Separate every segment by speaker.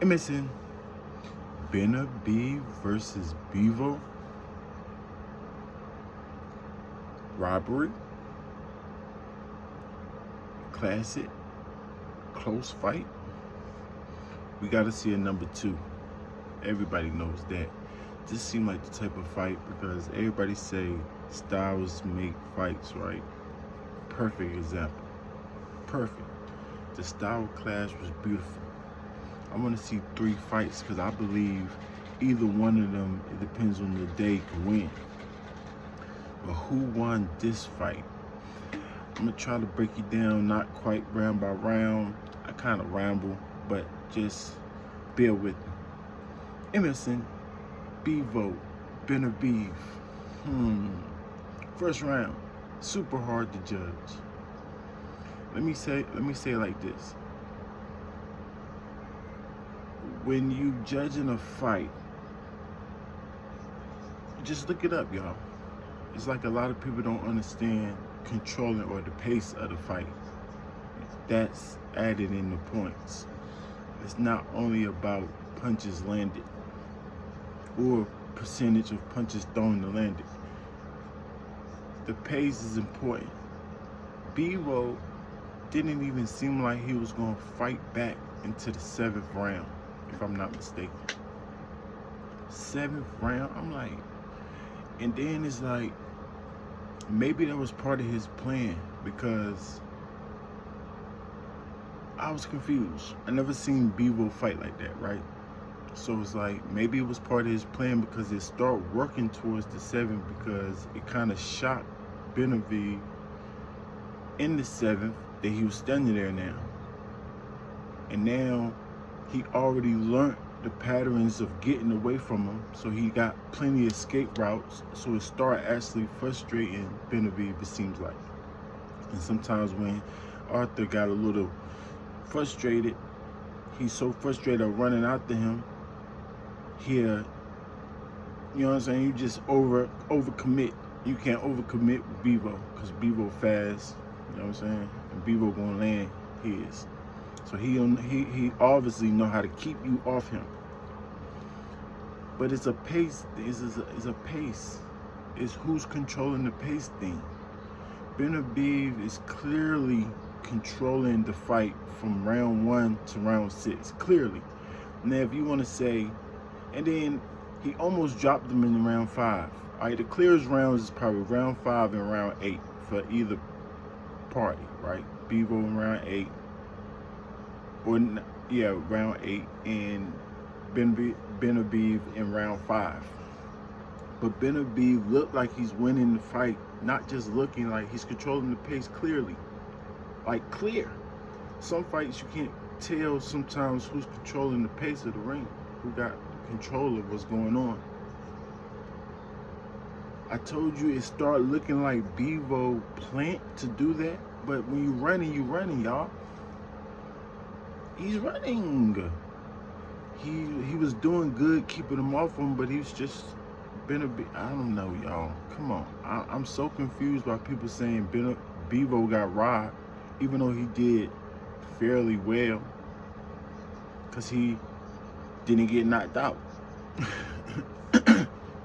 Speaker 1: MSN Beterbiev versus Bivol. Robbery. Classic. Close fight. We gotta see a number 2. Everybody knows that. This seemed like the type of fight because everybody say styles make fights, right? Perfect example. Perfect. The style clash was beautiful. I want to see 3 fights because I believe either one of them, it depends on the day, can win. But who won this fight? I'm going to try to break it down, not quite round by round. I kind of ramble, but just bear with me. Emerson, Bivol, Beterbiev. First round, super hard to judge. Let me say it like this. When you judging a fight, just look it up, y'all. It's like a lot of people don't understand controlling or the pace of the fight. That's added in the points. It's not only about punches landed or percentage of punches thrown to landed. The pace is important. Bivol didn't even seem like he was going to fight back into the 7th round, if I'm not mistaken. 7th round, I'm like, and then it's like, maybe that was part of his plan because I was confused. I never seen Bivol fight like that, right? So it's like, maybe it was part of his plan because it started working towards the 7th because it kind of shocked Beterbiev in the 7th that he was standing there now. And now he already learned the patterns of getting away from him, so he got plenty of escape routes. So it started actually frustrating Beterbiev, it seems like. And sometimes when Arthur got a little frustrated, he's so frustrated of running after him, here, you know what I'm saying, you just overcommit. You can't overcommit with Bivol because Bivol fast, you know what I'm saying? And Bivol gonna land his. So he obviously know how to keep you off him. But it's a pace. It's a pace. It's who's controlling the pace thing. Beterbiev is clearly controlling the fight from round 1 to round 6. Clearly. Now, if you want to say, and then he almost dropped him in round 5. All right, the clearest rounds is probably round 5 and round 8 for either party, right? Bivol in round 8. Or yeah, round 8, and Beterbiev in round 5. But Beterbiev looked like he's winning the fight, not just looking like he's controlling the pace clearly. Like clear. Some fights you can't tell sometimes who's controlling the pace of the ring, who got control of what's going on. I told you it started looking like Bivol planned to do that, but when you running, y'all. He's running. He was doing good keeping him off him, but he's just been a bit, I don't know, y'all. Come on. I'm so confused by people saying Bivol got robbed, even though he did fairly well, because he didn't get knocked out.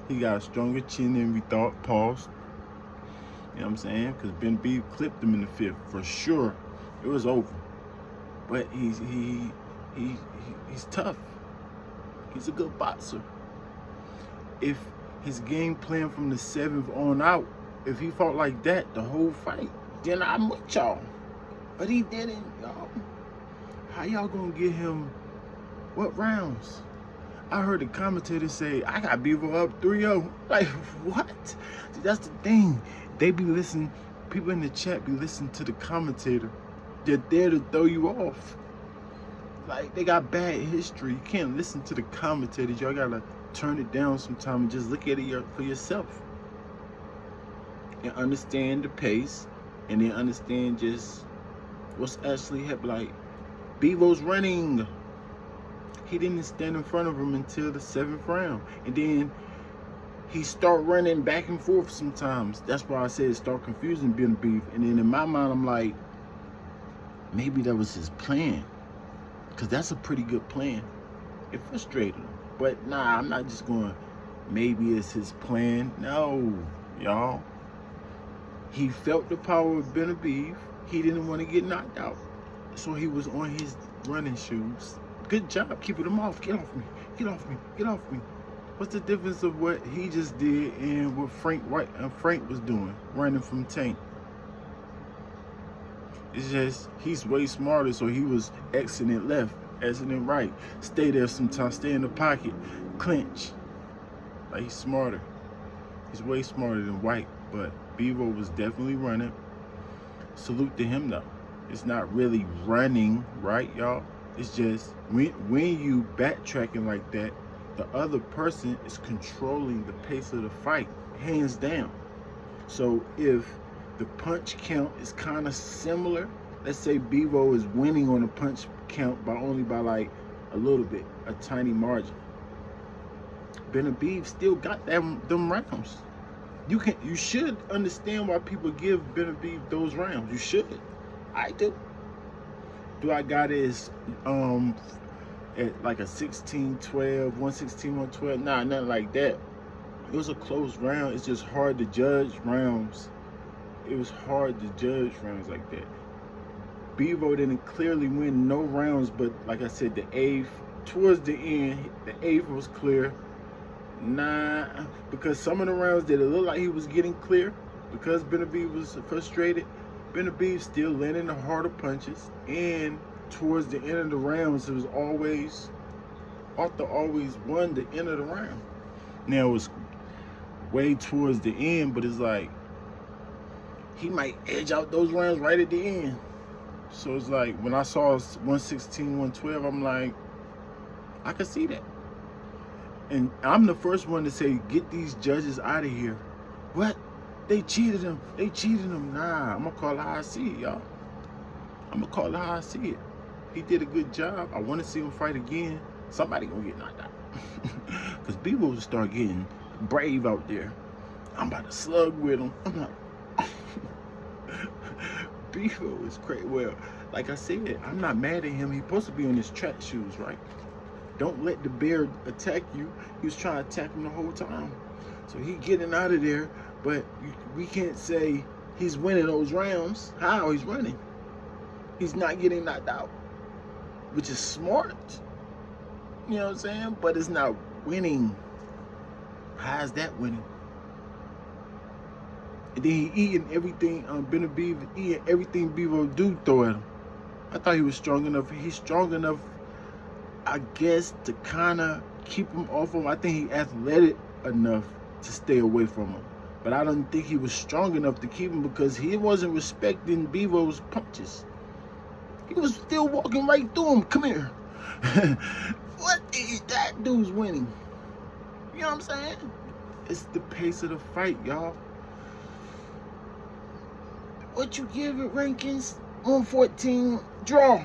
Speaker 1: He got a stronger chin than we thought, paused. You know what I'm saying? Because Beterbiev clipped him in the 5th. For sure, it was over. But he's tough. He's a good boxer. If his game plan from the 7th on out, if he fought like that the whole fight, then I'm with y'all. But he didn't, y'all. How y'all gonna get him what rounds? I heard the commentator say, I got Bivol up 3-0. Like, what? See, that's the thing. They be listening, people in the chat be listening to the commentator. They're there to throw you off. Like, they got bad history. You can't listen to the commentators. Y'all gotta turn it down sometime and just look at it for yourself. And understand the pace. And then understand just what's actually happening. Like, Bivol's running. He didn't stand in front of him until the 7th round. And then he start running back and forth sometimes. That's why I said it start confusing Beterbiev. And then in my mind, I'm like, maybe that was his plan. Because that's a pretty good plan. It frustrated him. But nah, I'm not just going, maybe it's his plan. No, y'all. He felt the power of Beterbiev. He didn't want to get knocked out. So he was on his running shoes. Good job keeping him off. Get off me. Get off me. Get off me. What's the difference of what he just did and what Frank was doing, running from Tank? It's just, he's way smarter, so he was exiting left, exiting right. Stay there sometimes, stay in the pocket, clinch. Like, he's smarter. He's way smarter than White, but Bivol was definitely running. Salute to him, though. It's not really running, right, y'all? It's just, when you backtracking like that, the other person is controlling the pace of the fight, hands down. So if the punch count is kind of similar, let's say Bivol is winning on a punch count only by like a little bit, a tiny margin. Beterbiev still got them rounds. You should understand why people give Beterbiev those rounds. You should. I do. Do I got it as at like a 16-12, 116-112? Nah, nothing like that. It was a close round. It's just hard to judge rounds. It was hard to judge rounds like that. Bivol didn't clearly win no rounds, but like I said, the 8th, towards the end, the 8th was clear. Nah, because some of the rounds that it looked like he was getting clear, because Beterbiev was frustrated, Beterbiev still landing the harder punches, and towards the end of the rounds, it was always, Arthur always won the end of the round. Now, it was way towards the end, but it's like, he might edge out those rounds right at the end. So it's like, when I saw 116-112, I'm like, I could see that. And I'm the first one to say, get these judges out of here. What? They cheated him. They cheated him. Nah, I'm going to call it how I see it, y'all. I'm going to call it how I see it. He did a good job. I want to see him fight again. Somebody going to get knocked out. Because Bivol will start getting brave out there. I'm about to slug with him. I'm like, Bivol is crazy. Well, like I said, I'm not mad at him. He's supposed to be on his track shoes, right? Don't let the bear attack you. He was trying to attack him the whole time. So he getting out of there, but we can't say he's winning those rounds. How? He's running. He's not getting knocked out, which is smart. You know what I'm saying? But it's not winning. How is that winning? And then he eating everything, Beterbiev eating everything Bivol do throw at him. I thought he was strong enough. He's strong enough, I guess, to kind of keep him off him. I think he athletic enough to stay away from him. But I don't think he was strong enough to keep him because he wasn't respecting Bivol's punches. He was still walking right through him. Come here. What is that dude's winning? You know what I'm saying? It's the pace of the fight, y'all. What you give it, rankings? 114, draw.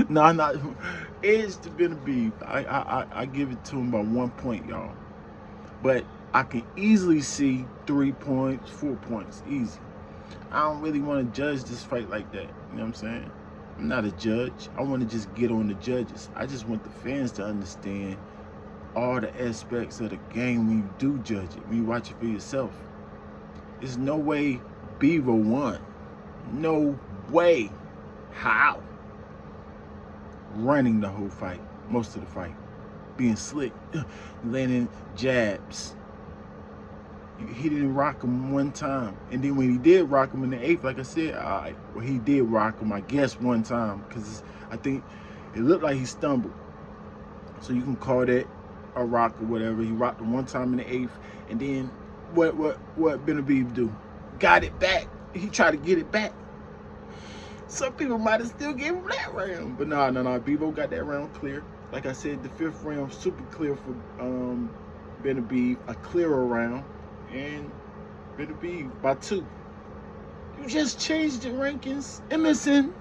Speaker 1: No, not edge to Beterbiev. I give it to him by 1 point, y'all. But I can easily see 3 points, 4 points, easy. I don't really want to judge this fight like that. You know what I'm saying? I'm not a judge. I want to just get on the judges. I just want the fans to understand all the aspects of the game when you do judge it, when you watch it for yourself. There's no way Bivol won. No way. How? Running the whole fight, most of the fight, being slick, landing jabs. He didn't rock him one time, and then when he did rock him in the 8th, like I said, well, he did rock him, I guess, one time, because I think it looked like he stumbled. So you can call that a rock or whatever. He rocked him one time in the 8th, and then what Beterbiev do? Got it back. He tried to get it back. Some people might have still gave him that round. But no, Bivol got that round clear. Like I said, the 5th round, super clear for Beterbiev. A clearer round. And Beterbiev by 2. You just changed the rankings. MSN.